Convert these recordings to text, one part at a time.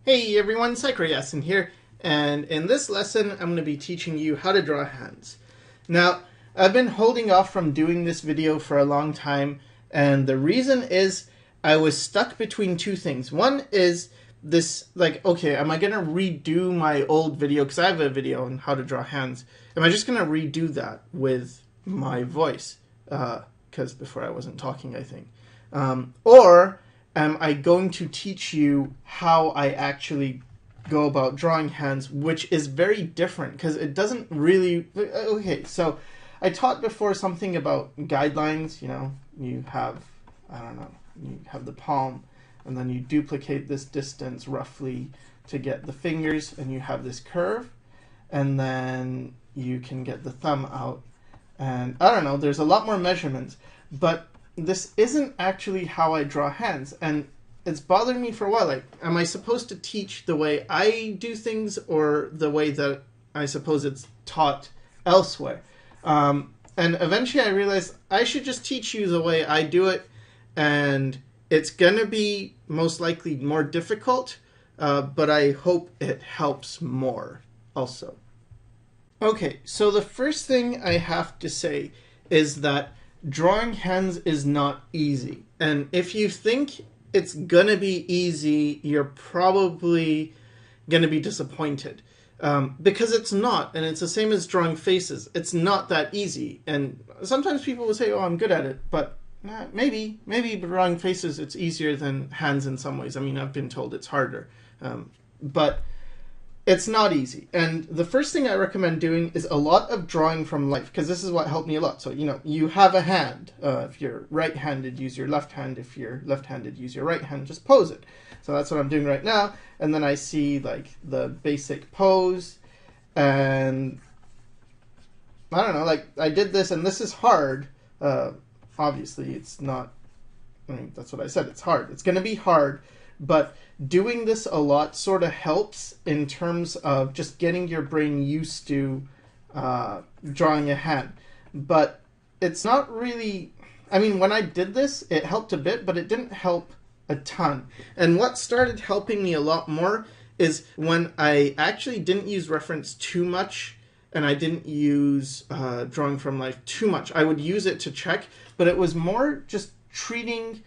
Hey everyone, Sycra here, and in this lesson I'm going to be teaching you how to draw hands. Now, I've been holding off from doing this video for a long time, and the reason is I was stuck between two things. One is this, okay, am I going to redo my old video, because I have a video on how to draw hands. Am I just going to redo that with my voice? Because before I wasn't talking, I think. Or am I going to teach you how I actually go about drawing hands, which is very different because it doesn't really... Okay, so I taught before something about guidelines. You have, I don't know, you have the palm, and then you duplicate this distance roughly to get the fingers, and you have this curve, and then you can get the thumb out. And I don't know, there's a lot more measurements, but this isn't actually how I draw hands, and it's bothered me for a while. Like, am I supposed to teach the way I do things or the way that I suppose it's taught elsewhere? And eventually I realized I should just teach you the way I do it, and it's gonna be most likely more difficult, but I hope it helps more also. Okay, so the first thing I have to say is that drawing hands is not easy. And if you think it's gonna be easy, you're probably gonna be disappointed. Because it's not, and it's the same as drawing faces. It's not that easy. And sometimes people will say, oh, I'm good at it, but maybe drawing faces, it's easier than hands in some ways. I mean, I've been told it's harder. But it's not easy. And the first thing I recommend doing is a lot of drawing from life, because this is what helped me a lot. So, you have a hand. If you're right-handed, use your left hand. If you're left-handed, use your right hand. Just pose it. So that's what I'm doing right now. And then I see the basic pose. And I don't know, I did this, and this is hard. Obviously, it's not, that's what I said. It's hard. It's going to be hard. But doing this a lot sort of helps in terms of just getting your brain used to drawing a hand. But it's not really... when I did this, it helped a bit, but it didn't help a ton. And what started helping me a lot more is when I actually didn't use reference too much, and I didn't use drawing from life too much. I would use it to check, but it was more just treating...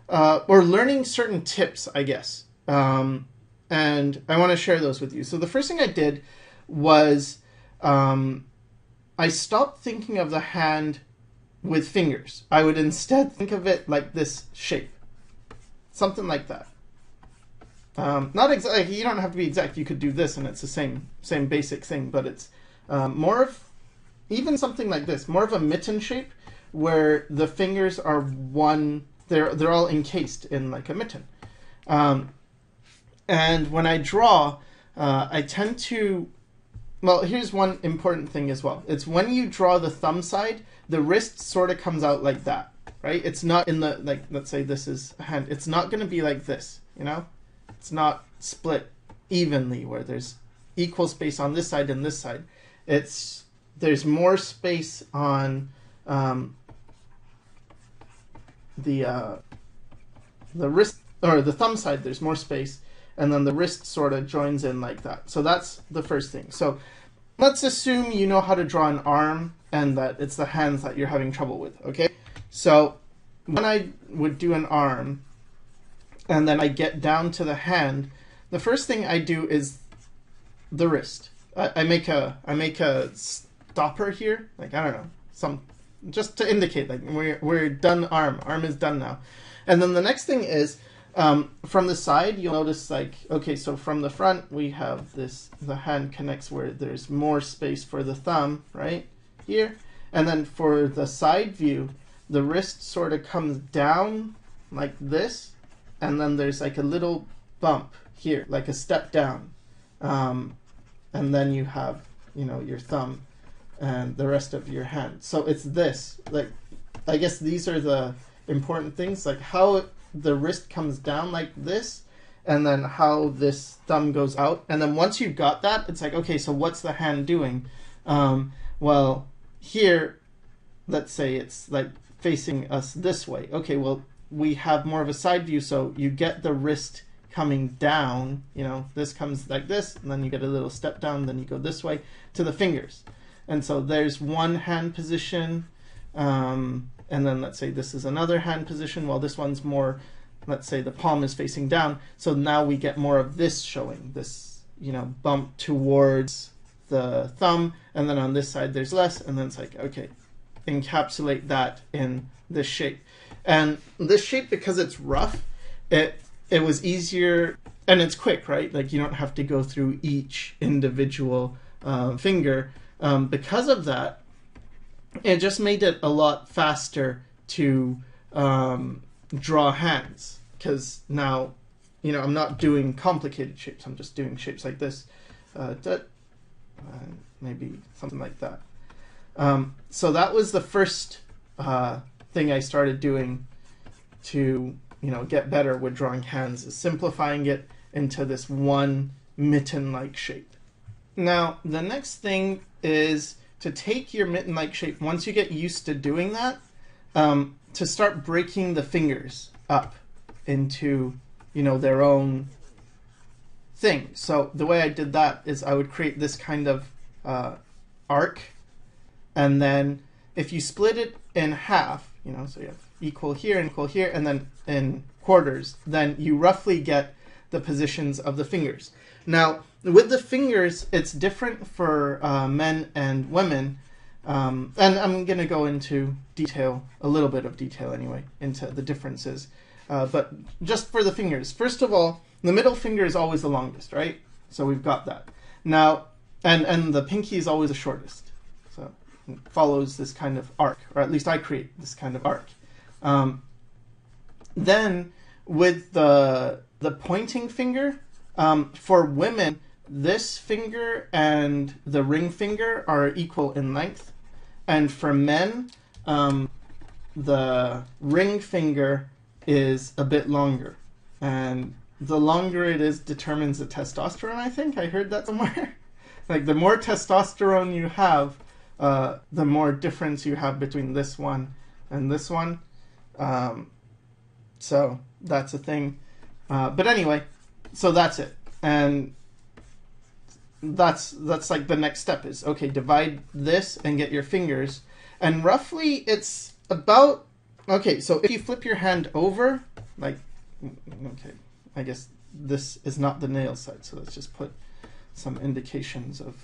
or learning certain tips, I guess. And I want to share those with you. So the first thing I did was I stopped thinking of the hand with fingers. I would instead think of it like this shape. Something like that. Not exactly, you don't have to be exact. You could do this and it's the same basic thing, but it's more of, even something like this, more of a mitten shape where the fingers are one... They're all encased in like a mitten. And when I draw, I tend to... Well, here's one important thing as well. It's when you draw the thumb side, the wrist sort of comes out like that, right? It's not in the, let's say this is a hand. It's not going to be like this, It's not split evenly where there's equal space on this side and this side. There's more space on... the wrist, or the thumb side, there's more space, and then the wrist sort of joins in like that. So that's the first thing. So let's assume you know how to draw an arm and that it's the hands that you're having trouble with, okay? So when I would do an arm and then I get down to the hand, the first thing I do is the wrist. I make a stopper here, I don't know, just to indicate we're done. Arm is done now. And then the next thing is from the side, you'll notice okay, so from the front we have this, the hand connects where there's more space for the thumb right here, and then for the side view the wrist sort of comes down like this, and then there's a little bump here, like a step down, and then you have your thumb and the rest of your hand. So it's this, I guess these are the important things, how the wrist comes down like this, and then how this thumb goes out. And then once you've got that, it's okay, so what's the hand doing? Well, here, let's say it's facing us this way. Okay, well, we have more of a side view, so you get the wrist coming down, you know, this comes like this, and then you get a little step down, then you go this way to the fingers. And so there's one hand position, and then let's say this is another hand position, while this one's more, let's say the palm is facing down. So now we get more of this showing, this, you know, bump towards the thumb, and then on this side there's less, and then it's like, okay, encapsulate that in this shape. And this shape, because it's rough, it was easier, and it's quick, right? Like you don't have to go through each individual finger. Because of that, it just made it a lot faster to draw hands, because now, you know, I'm not doing complicated shapes, I'm just doing shapes like this, maybe something like that. So that was the first thing I started doing to, you know, get better with drawing hands, is simplifying it into this one mitten-like shape. Now, the next thing is to take your mitten-like shape, once you get used to doing that, to start breaking the fingers up into, you know, their own thing. So the way I did that is I would create this kind of arc, and then if you split it in half, you know, so you have equal here and equal here, and then in quarters, then you roughly get the positions of the fingers. Now, with the fingers, it's different for men and women, and I'm going to go into detail, a little bit of detail anyway, into the differences. But just for the fingers, first of all, the middle finger is always the longest, right? So we've got that. Now, and the pinky is always the shortest. So it follows this kind of arc, or at least I create this kind of arc. Then with the pointing finger, for women, this finger and the ring finger are equal in length. And for men, the ring finger is a bit longer. And the longer it is determines the testosterone, I think. I heard that somewhere. Like the more testosterone you have, the more difference you have between this one and this one. So that's a thing. But anyway, so that's it. And that's like the next step is, okay, divide this and get your fingers. And roughly it's about, okay, so if you flip your hand over, like, okay, I guess this is not the nail side, so let's just put some indications of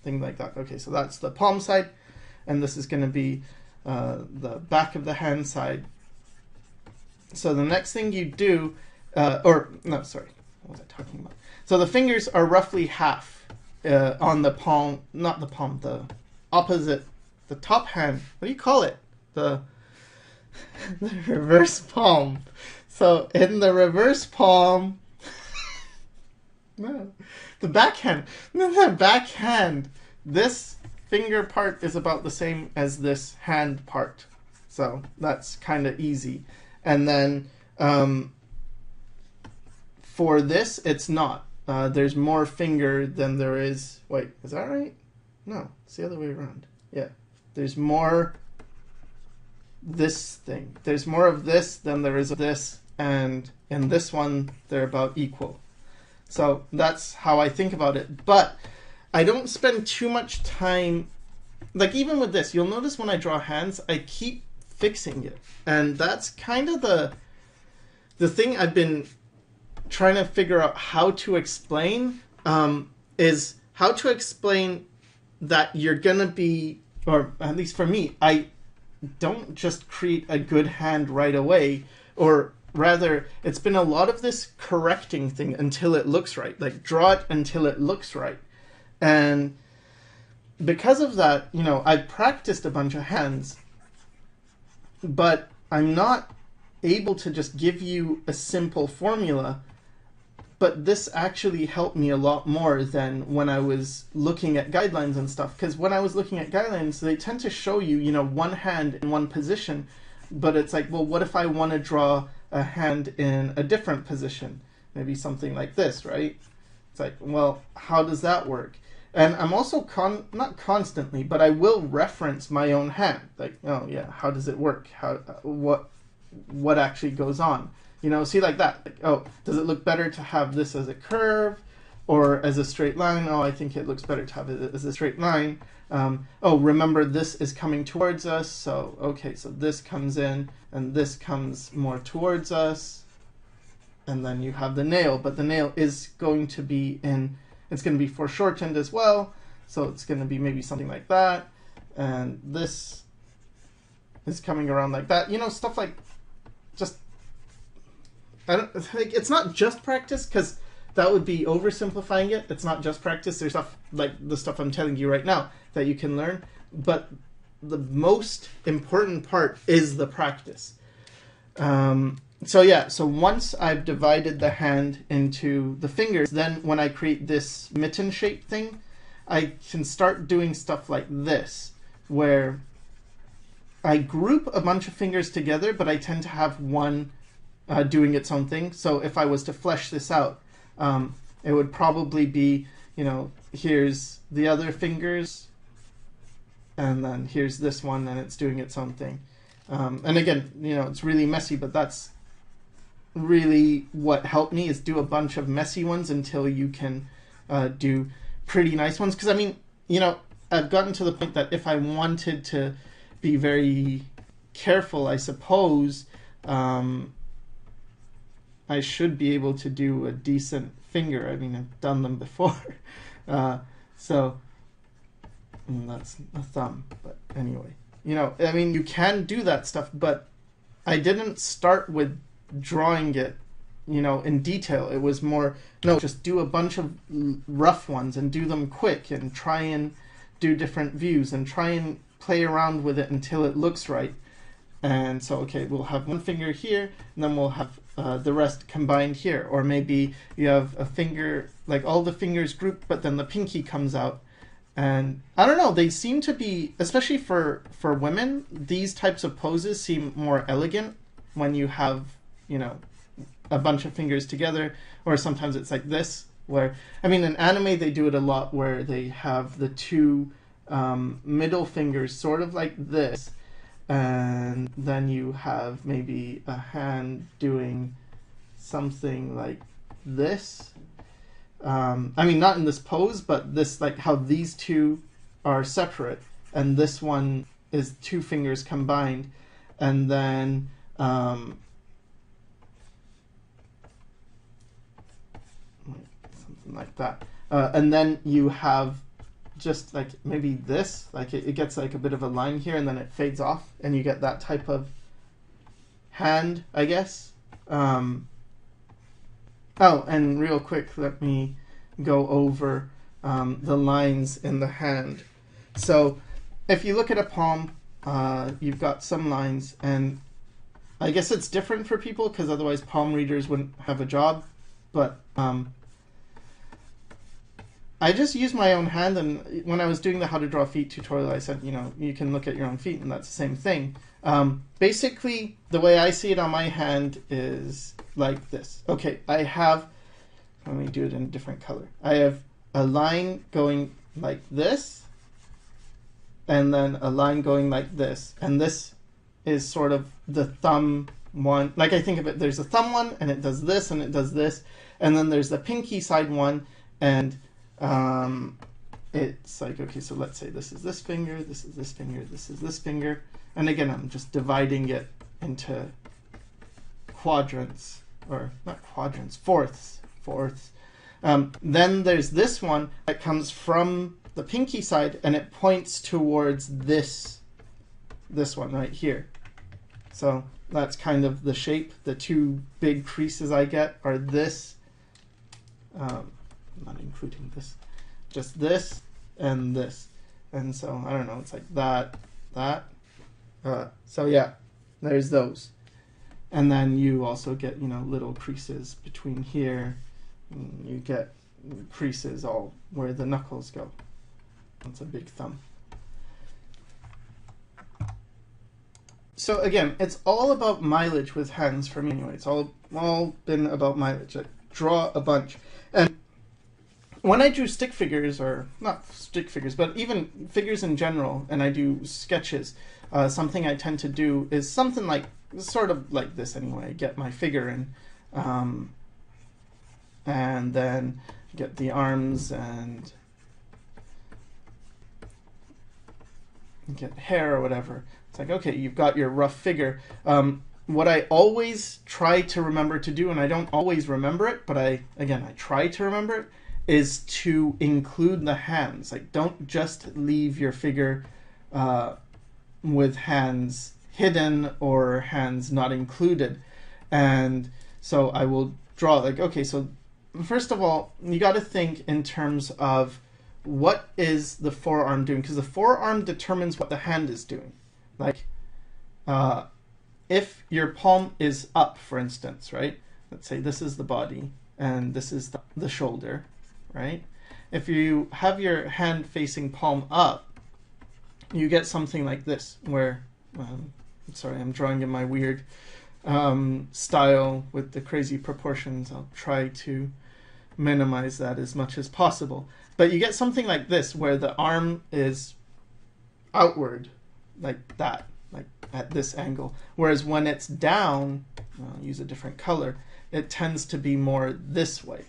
thing like that. Okay, so that's the palm side, and this is going to be the back of the hand side. So the next thing you do, or no, sorry, what was I talking about? So the fingers are roughly half on the palm, not the palm, the opposite, the top hand. What do you call it? The reverse palm. So in the reverse palm, no, the backhand. The backhand. This finger part is about the same as this hand part. So that's kind of easy. And then for this, it's not. There's more finger than there is. Wait, is that right? No, it's the other way around. Yeah, there's more this thing. There's more of this than there is of this. And in this one, they're about equal. So that's how I think about it. But I don't spend too much time, like even with this, you'll notice when I draw hands, I keep fixing it. And that's kind of the thing I've been trying to figure out how to explain, is how to explain that you're going to be, or at least for me, I don't just create a good hand right away, or rather, it's been a lot of this correcting thing until it looks right. Like, draw it until it looks right. And because of that, you know, I've practiced a bunch of hands, but I'm not able to just give you a simple formula. But this actually helped me a lot more than when I was looking at guidelines and stuff. Because when I was looking at guidelines, they tend to show you, you know, one hand in one position. But it's like, well, what if I want to draw a hand in a different position? Maybe something like this, right? It's like, well, how does that work? And I'm also not constantly, but I will reference my own hand. Like, oh yeah, how does it work? What what actually goes on. You know, see like that. Like, oh, does it look better to have this as a curve or as a straight line? Oh, I think it looks better to have it as a straight line. Oh, remember this is coming towards us. So, okay, so this comes in and this comes more towards us. And then you have the nail, but the nail is going to be it's going to be foreshortened as well. So it's going to be maybe something like that. And this is coming around like that. You know, stuff like just, I don't think it's not just practice, because that would be oversimplifying it. It's not just practice. There's stuff like the stuff I'm telling you right now that you can learn. But the most important part is the practice. So yeah, so once I've divided the hand into the fingers, then when I create this mitten shape thing, I can start doing stuff like this, where I group a bunch of fingers together, but I tend to have one doing its own thing. So if I was to flesh this out, it would probably be, you know, here's the other fingers, and then here's this one, and it's doing its own thing. And again, you know, it's really messy, but that's really what helped me, is do a bunch of messy ones until you can do pretty nice ones. Because I mean, you know, I've gotten to the point that if I wanted to be very careful, I suppose, I should be able to do a decent finger. I mean, I've done them before. So that's a thumb, but anyway, you know, I mean, you can do that stuff, but I didn't start with drawing it, you know, in detail. It was more, no, just do a bunch of rough ones and do them quick and try and do different views and try and play around with it until it looks right. And so, okay, we'll have one finger here, and then we'll have the rest combined here. Or maybe you have a finger, like all the fingers grouped, but then the pinky comes out. And I don't know, they seem to be, especially for women, these types of poses seem more elegant when you have, you know, a bunch of fingers together. Or sometimes it's like this, where, I mean, in anime they do it a lot, where they have the two middle fingers sort of like this, and then you have maybe a hand doing something like this. I mean, not in this pose, but this, like how these two are separate, and this one is two fingers combined, and then something like that. And then you have just like maybe this, like it gets like a bit of a line here, and then it fades off, and you get that type of hand, I guess. Oh, and real quick, let me go over the lines in the hand. So if you look at a palm, you've got some lines, and I guess it's different for people because otherwise palm readers wouldn't have a job. But I just use my own hand, and when I was doing the How to Draw Feet tutorial, I said, you know, you can look at your own feet, and that's the same thing. Basically, the way I see it on my hand is like this. Okay, I have, let me do it in a different color. I have a line going like this, and then a line going like this. And this is sort of the thumb one. Like I think of it, there's a thumb one, and it does this, and it does this. And then there's the pinky side one, and it's like, okay, so let's say this is this finger, this is this finger, this is this finger. And again, I'm just dividing it into quadrants, or not quadrants, fourths. Then there's this one that comes from the pinky side, and it points towards this one right here. So that's kind of the shape. The two big creases I get are this, I'm not including this, just this and this. And so, I don't know, it's like that. So yeah, there's those. And then you also get, you know, little creases between here. And you get creases all where the knuckles go. That's a big thumb. So again, it's all about mileage with hands for me anyway. It's all been about mileage. I draw a bunch. And when I do stick figures, or not stick figures, but even figures in general, and I do sketches, something I tend to do is something like sort of like this anyway. Get my figure in, and then get the arms and get hair or whatever. It's like, okay, you've got your rough figure. What I always try to remember to do, and I don't always remember it, but I try to remember it, is to include the hands. Like, don't just leave your figure with hands hidden or hands not included. And so I will draw, like, okay, so first of all, you got to think in terms of what is the forearm doing, because the forearm determines what the hand is doing. Like, if your palm is up, for instance, right? Let's say this is the body and this is the shoulder, right? If you have your hand facing palm up, you get something like this, where, sorry, I'm drawing in my weird style with the crazy proportions. I'll try to minimize that as much as possible. But you get something like this, where the arm is outward, like that, like at this angle. Whereas when it's down, I'll use a different color, it tends to be more this way,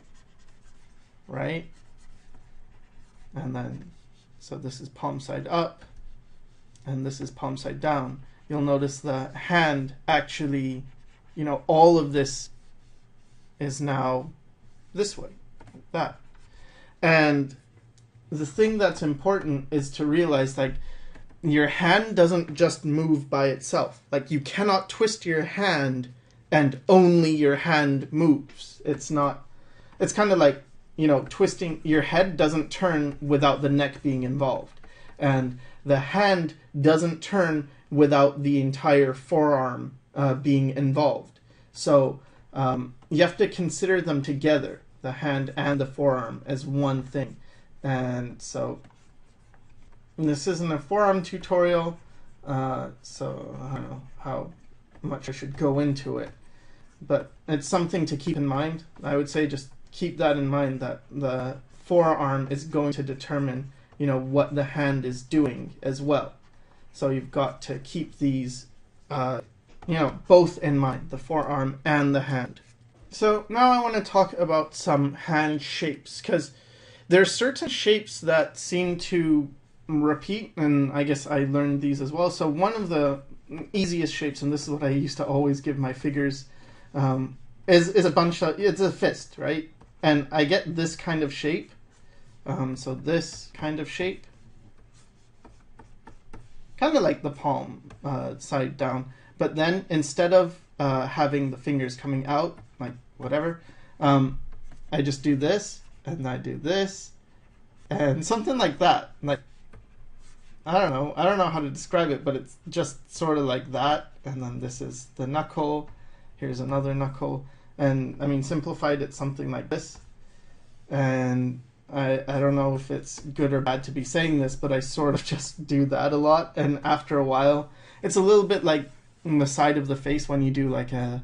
right? And then, so this is palm side up, and this is palm side down. You'll notice the hand actually, you know, all of this is now this way, like that. And the thing that's important is to realize, like, your hand doesn't just move by itself. Like, you cannot twist your hand and only your hand moves. It's not, it's kind of like, you know, twisting your head doesn't turn without the neck being involved. And the hand doesn't turn without the entire forearm being involved. So you have to consider them together, the hand and the forearm, as one thing. And so this isn't a forearm tutorial, so I don't know how much I should go into it, but it's something to keep in mind. I would say just keep that in mind, that the forearm is going to determine, you know, what the hand is doing as well. So you've got to keep these, you know, both in mind, the forearm and the hand. So now I want to talk about some hand shapes, because there are certain shapes that seem to repeat, and I guess I learned these as well. So one of the easiest shapes, and this is what I used to always give my figures, is a bunch of, it's a fist, right? And I get this kind of shape, so this kind of shape, kind of like the palm side down, but then instead of having the fingers coming out, like whatever, I just do this, and I do this, and something like that. Like, I don't know how to describe it, but it's just sort of like that. And then this is the knuckle, here's another knuckle, and I mean, simplified, it's something like this. And I don't know if it's good or bad to be saying this, but I sort of just do that a lot, and after a while it's a little bit like the side of the face, when you do like a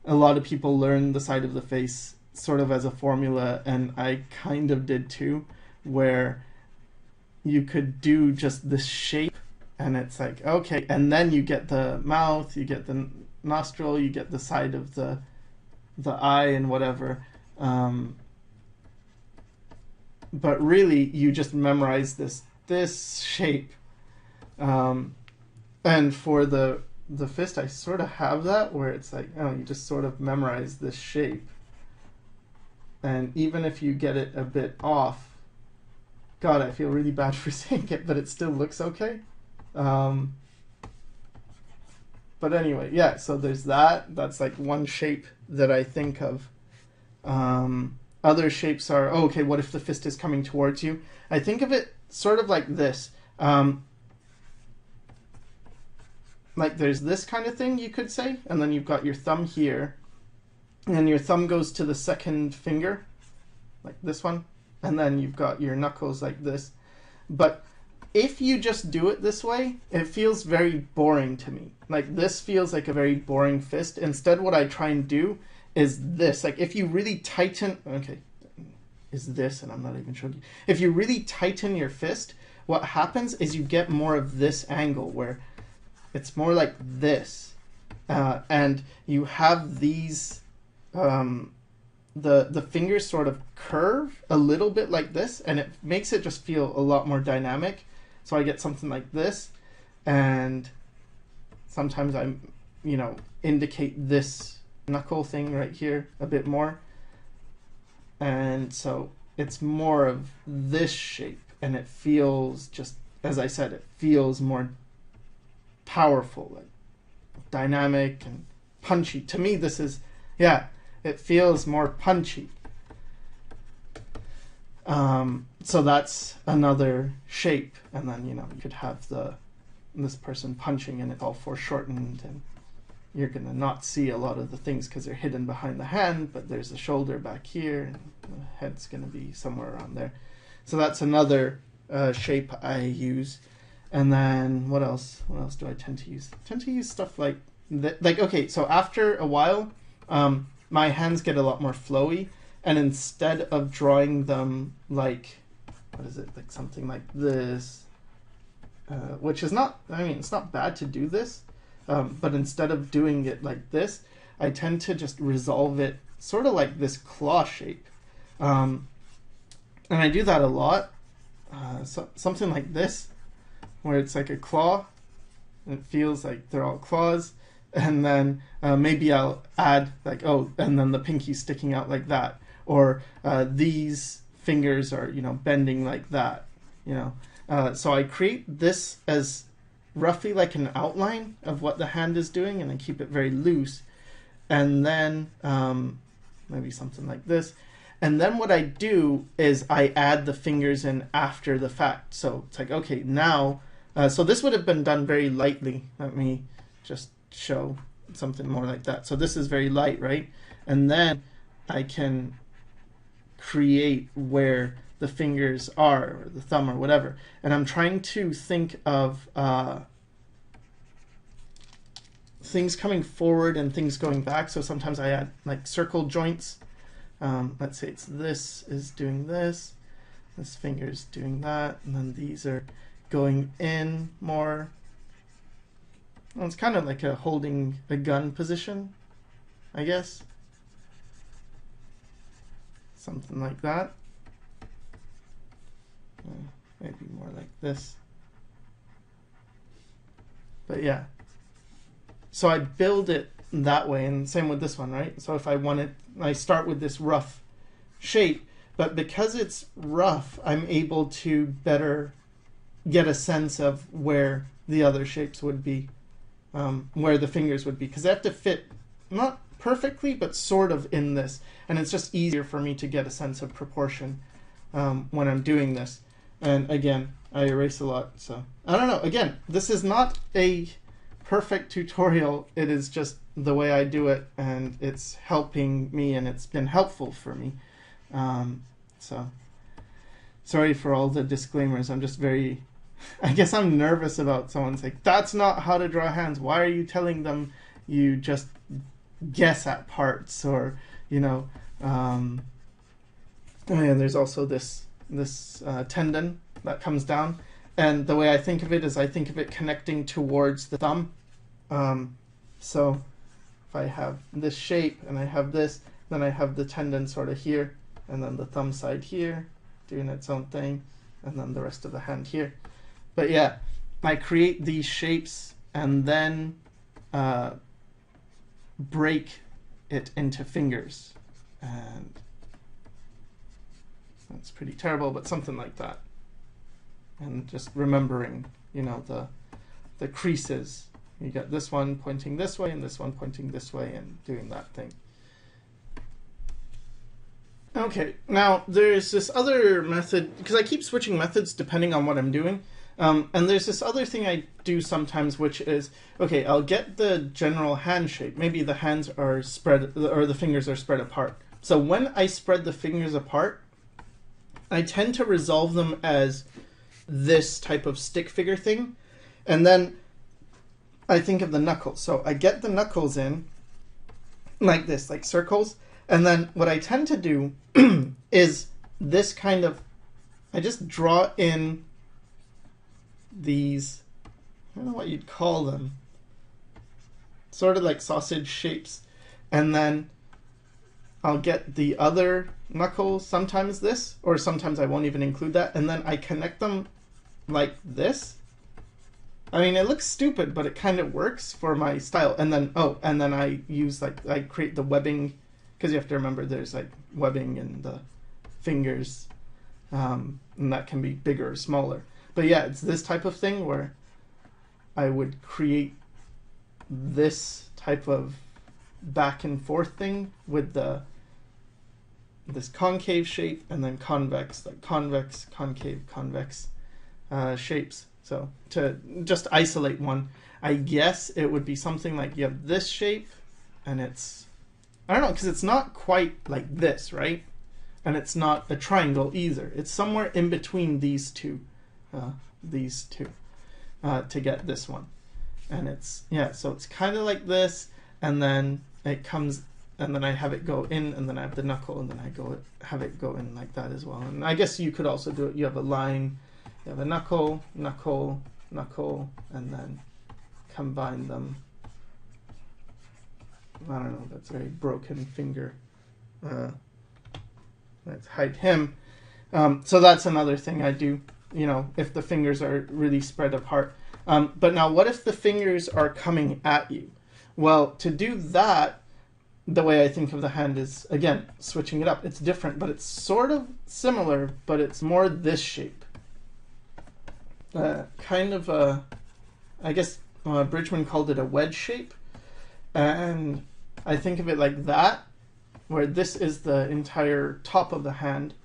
lot of people learn the side of the face sort of as a formula, and I kind of did too, where you could do just this shape, and it's like, okay, and then you get the mouth, you get the nostril, you get the side of the eye and whatever, but really you just memorize this shape, and for the fist I sort of have that, where it's like, oh, you just sort of memorize this shape, and even if you get it a bit off, God, I feel really bad for saying it, but it still looks okay. But anyway, yeah, so there's that. That's like one shape that I think of. Other shapes are, oh, okay, what if the fist is coming towards you? I think of it sort of like this. Like there's this kind of thing, you could say, and then you've got your thumb here, and your thumb goes to the second finger, like this one, and then you've got your knuckles like this. But if you just do it this way, it feels very boring to me. Like, this feels like a very boring fist. Instead, what I try and do is this. Like, if you really tighten, okay, is this, and I'm not even showing you. If you really tighten your fist, what happens is you get more of this angle, where it's more like this. and you have these, the fingers sort of curve a little bit like this, and it makes it just feel a lot more dynamic. So I get something like this, and sometimes I, indicate this knuckle thing right here a bit more. And so it's more of this shape, and it feels just, as I said, it feels more powerful, like dynamic and punchy. To me, this is, it feels more punchy. So that's another shape. And then, you could have this person punching and it's all foreshortened, and you're going to not see a lot of the things because they're hidden behind the hand, but there's a shoulder back here, and the head's going to be somewhere around there. So that's another shape I use. And then what else? What else do I tend to use? I tend to use stuff like that. Like, okay, so after a while, my hands get a lot more flowy, and instead of drawing them like, what is it? Like something like this, which is not, it's not bad to do this. But instead of doing it like this, I tend to just resolve it sort of like this claw shape. And I do that a lot. So something like this, where it's like a claw, and it feels like they're all claws. And then maybe I'll add like, and then the pinky sticking out like that. Or these fingers are, bending like that, So I create this as roughly like an outline of what the hand is doing, and I keep it very loose. And then maybe something like this. And then what I do is I add the fingers in after the fact. So it's like, okay, now, so this would have been done very lightly. Let me just show something more like that. So this is very light, right? And then I can create where the fingers are, or the thumb, or whatever. And I'm trying to think of things coming forward and things going back. So sometimes I add like circle joints. Let's say this is doing this finger's doing that, and then these are going in more. Well, it's kind of like a holding a gun position, I guess. Something like that. Maybe more like this. But yeah. So I build it that way, and same with this one, right? So if I start with this rough shape, but because it's rough, I'm able to better get a sense of where the other shapes would be, where the fingers would be, because they have to fit, not perfectly, but sort of in this. And it's just easier for me to get a sense of proportion when I'm doing this. And again, I erase a lot, so I don't know. Again, this is not a perfect tutorial. It is just the way I do it, and it's helping me, and it's been helpful for me. So sorry for all the disclaimers. I'm just very, I guess I'm nervous about someone saying, that's not how to draw hands. Why are you telling them you just guess at parts? Or, and there's also this tendon that comes down. And the way I think of it is I think of it connecting towards the thumb. So if I have this shape and I have this, then I have the tendon sort of here, and then the thumb side here doing its own thing, and then the rest of the hand here. But yeah, I create these shapes and then break it into fingers. And that's pretty terrible, but something like that. And just remembering, the creases. You got this one pointing this way and this one pointing this way, and doing that thing. Okay, now there's this other method, because I keep switching methods depending on what I'm doing. And there's this other thing I do sometimes, which is, okay, I'll get the general hand shape. Maybe the hands are spread, or the fingers are spread apart. So when I spread the fingers apart, I tend to resolve them as this type of stick figure thing. And then I think of the knuckles. So I get the knuckles in like this, like circles. And then what I tend to do is this kind of, I just draw in these, I don't know what you'd call them. sort of like sausage shapes, and then I'll get the other knuckle, sometimes this, or sometimes I won't even include that, and then I connect them like this. I mean, it looks stupid, but it kind of works for my style. And then, and then I use I create the webbing, because you have to remember there's like webbing in the fingers, and that can be bigger or smaller. But yeah, it's this type of thing where I would create this type of back and forth thing with this concave shape and then convex, like convex, concave, convex shapes. So to just isolate one, I guess it would be something like you have this shape, and it's, I don't know, because it's not quite like this, right? And it's not a triangle either. It's somewhere in between these two to get this one. And it's, yeah, so it's kind of like this, and then it comes, and then I have it go in, and then I have the knuckle, and then I have it go in like that as well. And I guess you could also do it, you have a line, you have a knuckle, knuckle, knuckle, and then combine them. I don't know, that's a very broken finger. Let's hide him. So that's another thing I do, you know, if the fingers are really spread apart. But now what if the fingers are coming at you? Well, to do that, the way I think of the hand is, again, switching it up. It's different, but it's sort of similar, but it's more this shape. Kind of a, I guess Bridgman called it a wedge shape. And I think of it like that, where this is the entire top of the hand.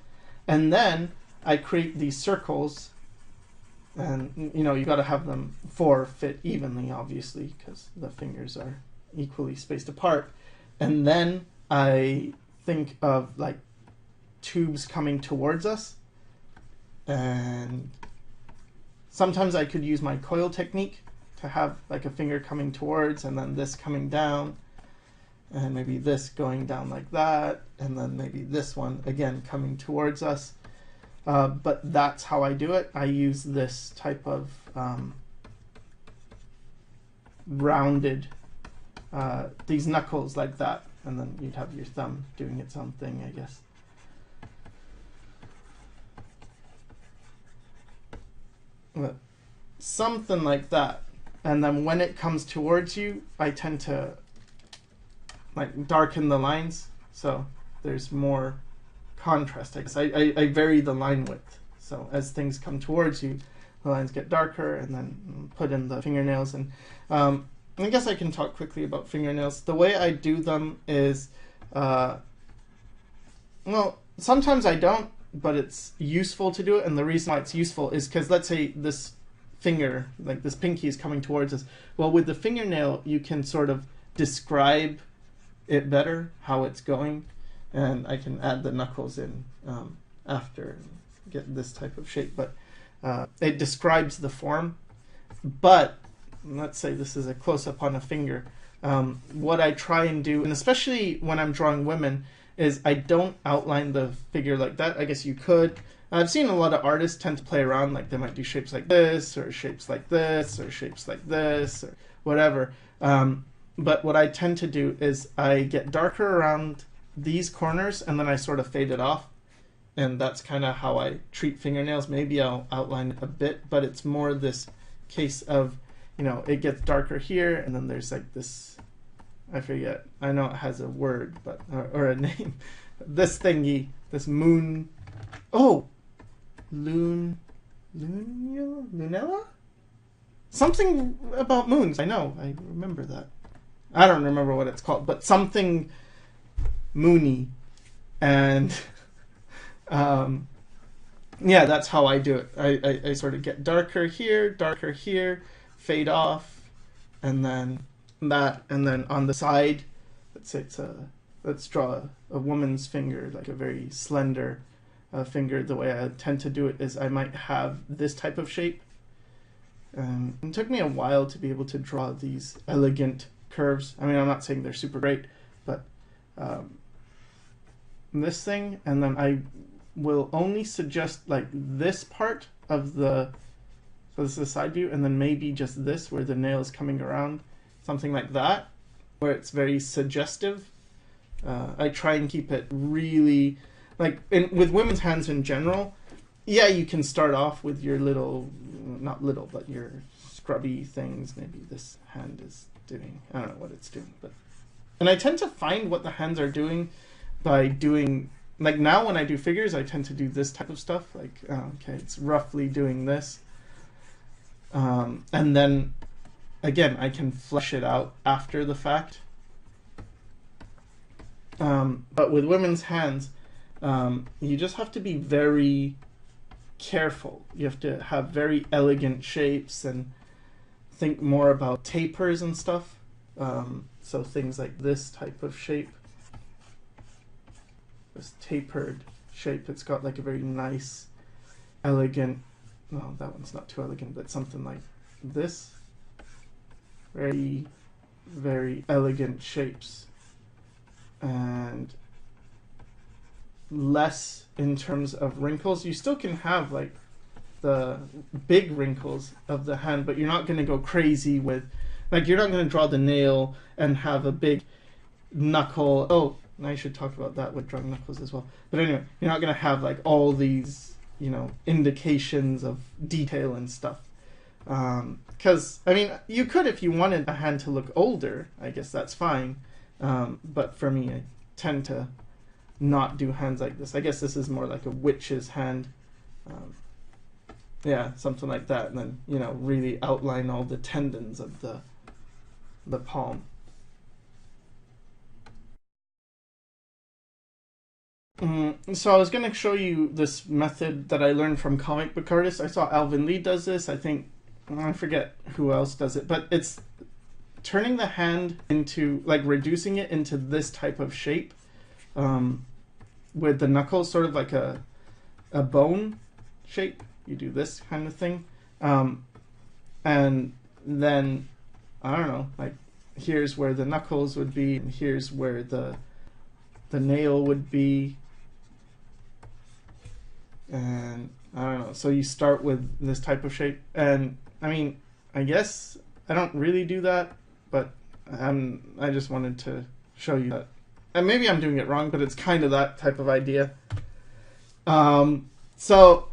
And then I create these circles, and you know, you got to have them fit evenly, obviously, because the fingers are equally spaced apart. And then I think of like tubes coming towards us, and sometimes I could use my coil technique to have like a finger coming towards, and then this coming down, and maybe this going down like that, and then maybe this one again coming towards us. But that's how I do it. I use this type of rounded, these knuckles like that, and then you'd have your thumb doing its own thing, I guess. But something like that. And then when it comes towards you, I tend to like darken the lines, so there's more contrast. I guess I vary the line width, so as things come towards you, the lines get darker, and then put in the fingernails. And I guess I can talk quickly about fingernails. The way I do them is, well, sometimes I don't, but it's useful to do it. And the reason why it's useful is because, let's say this finger, like this pinky, is coming towards us. Well, with the fingernail, you can sort of describe it better, how it's going. And I can add the knuckles in after and get this type of shape. But it describes the form. But let's say this is a close-up on a finger. What I try and do, and especially when I'm drawing women, is I don't outline the figure like that. I guess you could. I've seen a lot of artists tend to play around, like they might do shapes like this, or shapes like this, or shapes like this, or whatever. But what I tend to do is I get darker around these corners, and then I sort of fade it off. And that's kind of how I treat fingernails. Maybe I'll outline it a bit, but it's more this case of, you know, it gets darker here, and then there's like this, I forget, I know it has a word, but or a name. This thingy, this moon, lunella? Something about moons. I know, I remember that. I don't remember what it's called, but something moony. And yeah, that's how I do it. I sort of get darker here, fade off, and then that, and then on the side, let's say let's draw a woman's finger, like a very slender finger. The way I tend to do it is I might have this type of shape. It took me a while to be able to draw these elegant curves. I mean, I'm not saying they're super great, but this thing, and then I will only suggest like this part of the, so this is the side view, and then maybe just this where the nail is coming around, something like that. where it's very suggestive. I try and keep it really, like with women's hands in general, yeah, you can start off with your little, not little, but your scrubby things. Maybe this hand is doing, I don't know what it's doing, but, and I tend to find what the hands are doing by doing, like now when I do figures, I tend to do this type of stuff, like, okay, it's roughly doing this. And then, again, I can flesh it out after the fact. But with women's hands, you just have to be very careful. You have to have very elegant shapes and think more about tapers and stuff. So things like this type of shape, this tapered shape, it's got like a very nice, elegant, well, that one's not too elegant, but something like this. Very, very elegant shapes. And less in terms of wrinkles. You still can have like the big wrinkles of the hand, but you're not going to go crazy with, like, you're not going to draw the nail and have a big knuckle. Oh, I should talk about that with drawing knuckles as well. But anyway, you're not going to have like all these, you know, indications of detail and stuff. Because, I mean, you could if you wanted a hand to look older, I guess that's fine. But for me, I tend to not do hands like this. I guess this is more like a witch's hand. Yeah, something like that. And then, you know, really outline all the tendons of the palm. So I was going to show you this method that I learned from comic book artists. I saw Alvin Lee does this. I think, I forget who else does it, but it's turning the hand into, like, reducing it into this type of shape, with the knuckles sort of like a bone shape. You do this kind of thing, and then, I don't know, like, here's where the knuckles would be, and here's where the nail would be, and I don't know. So you start with this type of shape, and I mean, I guess I don't really do that, but I just wanted to show you that. And maybe I'm doing it wrong, but it's kind of that type of idea. So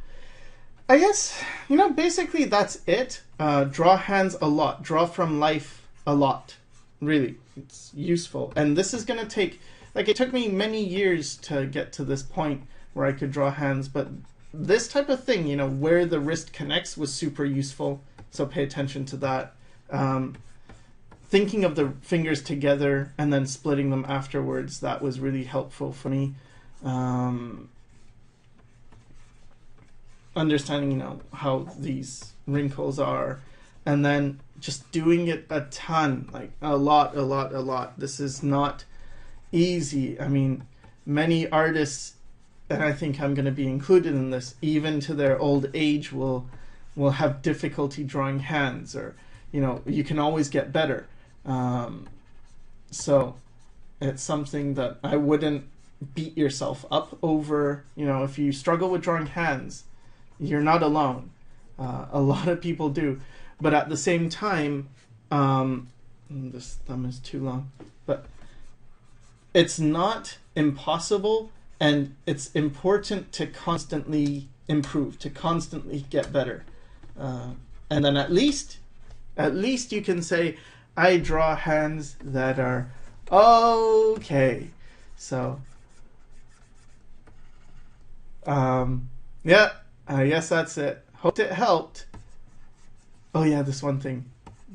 I guess, you know, basically that's it. Draw hands a lot. Draw from life a lot. Really, it's useful. And this is going to take, like, it took me many years to get to this point where I could draw hands, but this type of thing, you know, where the wrist connects was super useful. So pay attention to that. Thinking of the fingers together and then splitting them afterwards, that was really helpful for me. Understanding, you know, how these wrinkles are, and then just doing it a ton, like a lot. This is not easy. I mean, many artists, and I think I'm going to be included in this, even to their old age will have difficulty drawing hands, or, you know, you can always get better. So it's something that I wouldn't beat yourself up over. You know, if you struggle with drawing hands, you're not alone. A lot of people do, but at the same time, this thumb is too long, but it's not impossible, and it's important to constantly improve, to constantly get better. And then at least you can say, I draw hands that are okay. So, yeah, I guess that's it. Hope it helped. Oh yeah, this one thing.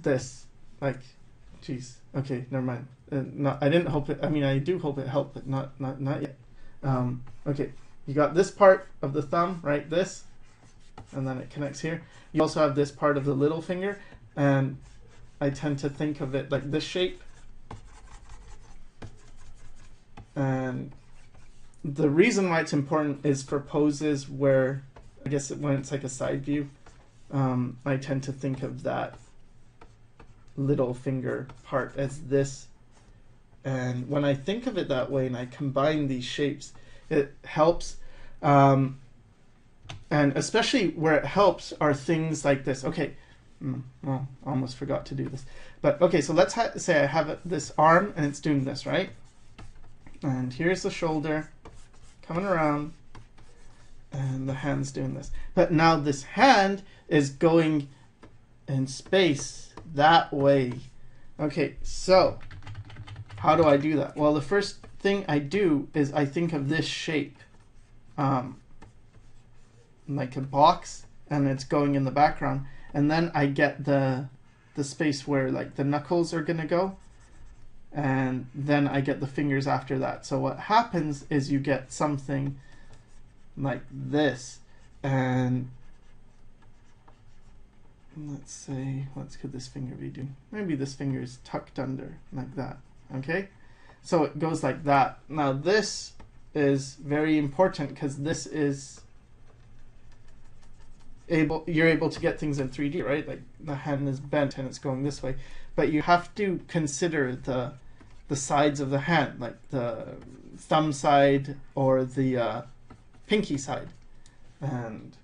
This, like, geez. Okay, never mind. I didn't hope it. I mean, I do hope it helped, but not yet. Okay, you got this part of the thumb, right? This, and then it connects here. You also have this part of the little finger, and I tend to think of it like this shape. And the reason why it's important is for poses where, I guess when it's like a side view, I tend to think of that little finger part as this. And when I think of it that way and I combine these shapes, it helps. And especially where it helps are things like this. Okay, Well, almost forgot to do this. But okay, so let's say I have this arm and it's doing this, right? And here's the shoulder coming around and the hand's doing this. But now this hand is going in space that way. Okay, so how do I do that? Well, the first thing I do is I think of this shape, like a box, and it's going in the background. And then I get the space where like the knuckles are gonna go, and then I get the fingers after that. So what happens is you get something like this, and let's say, what could this finger be doing? Maybe this finger is tucked under like that. Okay, so it goes like that. Now this is very important because this is you're able to get things in 3D, right? Like the hand is bent and it's going this way, but you have to consider the sides of the hand, like the thumb side or the pinky side. And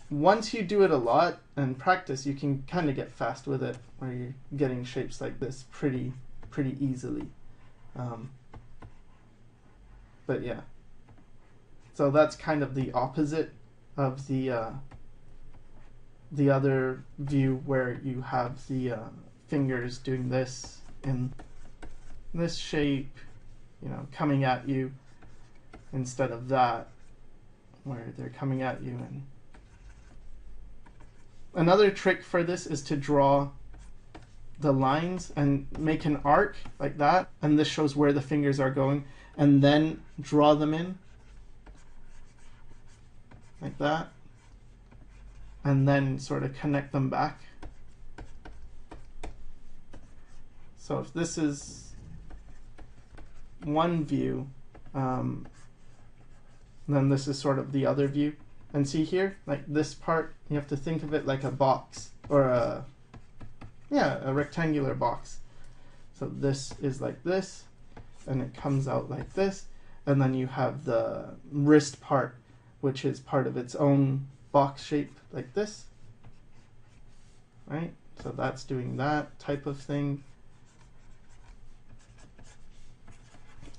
once you do it a lot and practice, you can kind of get fast with it, where you're getting shapes like this pretty easily. But yeah, so that's kind of the opposite of the other view where you have the fingers doing this in this shape, you know, coming at you, instead of that where they're coming at you. And another trick for this is to draw the lines and make an arc like that, and this shows where the fingers are going, and then draw them in like that, and then sort of connect them back. So if this is one view, then this is sort of the other view. And see here, like this part, you have to think of it like a box, or a rectangular box. So this is like this, and it comes out like this, and then you have the wrist part, which is part of its own box shape like this, right? So that's doing that type of thing.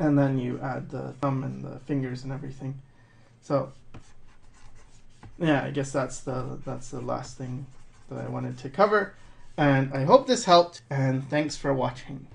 And then you add the thumb and the fingers and everything. So yeah, I guess that's the last thing that I wanted to cover. And I hope this helped, and thanks for watching.